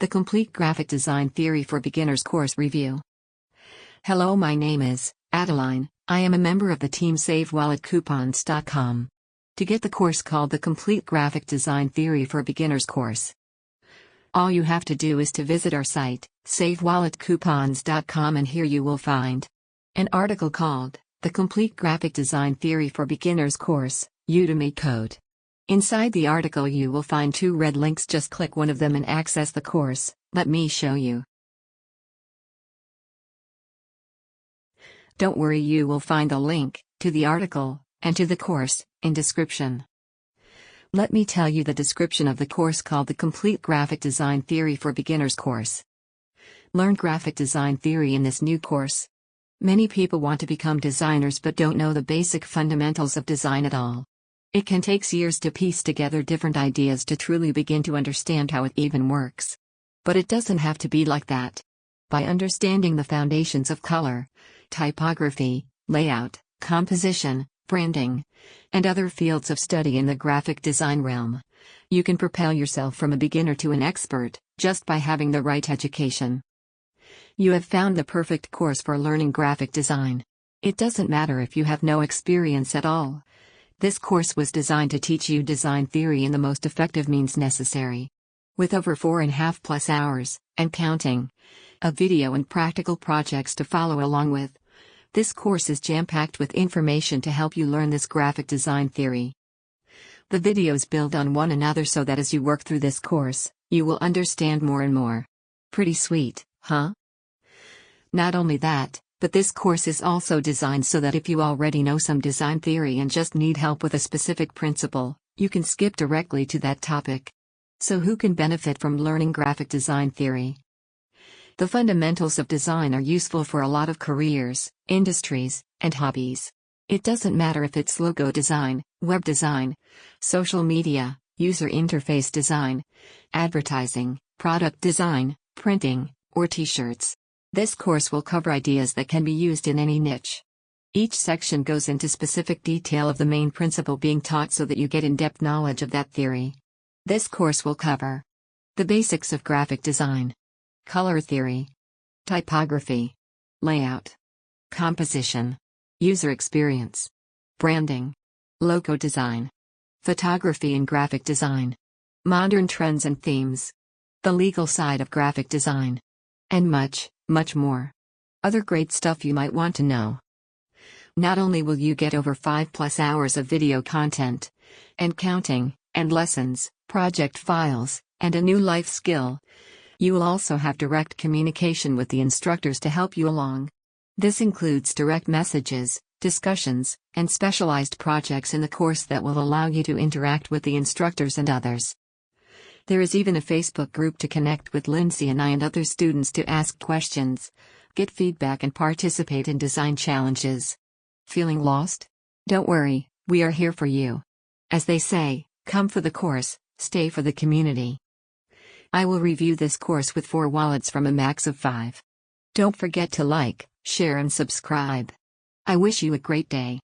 The Complete Graphic Design Theory for Beginners Course Review. Hello, my name is Adeline. I am a member of the team SaveWalletCoupons.com. To get the course called the Complete Graphic Design Theory for Beginners course, all you have to do is to visit our site, SaveWalletCoupons.com, and here you will find an article called The Complete Graphic Design Theory for Beginners Course, Udemy Code. Inside the article you will find two red links. Just click one of them and access the course. Let me show you. Don't worry, you will find the link to the article and to the course in description. Let me tell you the description of the course called the Complete Graphic Design Theory for Beginners course. Learn graphic design theory in this new course. Many people want to become designers but don't know the basic fundamentals of design at all. It can take years to piece together different ideas to truly begin to understand how it even works. But it doesn't have to be like that. By understanding the foundations of color, typography, layout, composition, branding, and other fields of study in the graphic design realm, you can propel yourself from a beginner to an expert, just by having the right education. You have found the perfect course for learning graphic design. It doesn't matter if you have no experience at all. This course was designed to teach you design theory in the most effective means necessary. With over 4.5+ hours, and counting, of video and practical projects to follow along with, this course is jam-packed with information to help you learn this graphic design theory. The videos build on one another so that as you work through this course, you will understand more and more. Pretty sweet, huh? Not only that, but this course is also designed so that if you already know some design theory and just need help with a specific principle, you can skip directly to that topic. So who can benefit from learning graphic design theory? The fundamentals of design are useful for a lot of careers, industries, and hobbies. It doesn't matter if it's logo design, web design, social media, user interface design, advertising, product design, printing, or t-shirts. This course will cover ideas that can be used in any niche. Each section goes into specific detail of the main principle being taught so that you get in-depth knowledge of that theory. This course will cover the basics of graphic design, color theory, typography, layout, composition, user experience, branding, logo design, photography and graphic design, modern trends and themes, the legal side of graphic design, and much more. Other great stuff you might want to know. Not only will you get over 5+ hours of video content, and counting, and lessons, project files, and a new life skill, you will also have direct communication with the instructors to help you along. This includes direct messages, discussions, and specialized projects in the course that will allow you to interact with the instructors and others. There is even a Facebook group to connect with Lindsay and I and other students to ask questions, get feedback and participate in design challenges. Feeling lost? Don't worry, we are here for you. As they say, come for the course, stay for the community. I will review this course with 4 wallets from a max of 5. Don't forget to like, share and subscribe. I wish you a great day.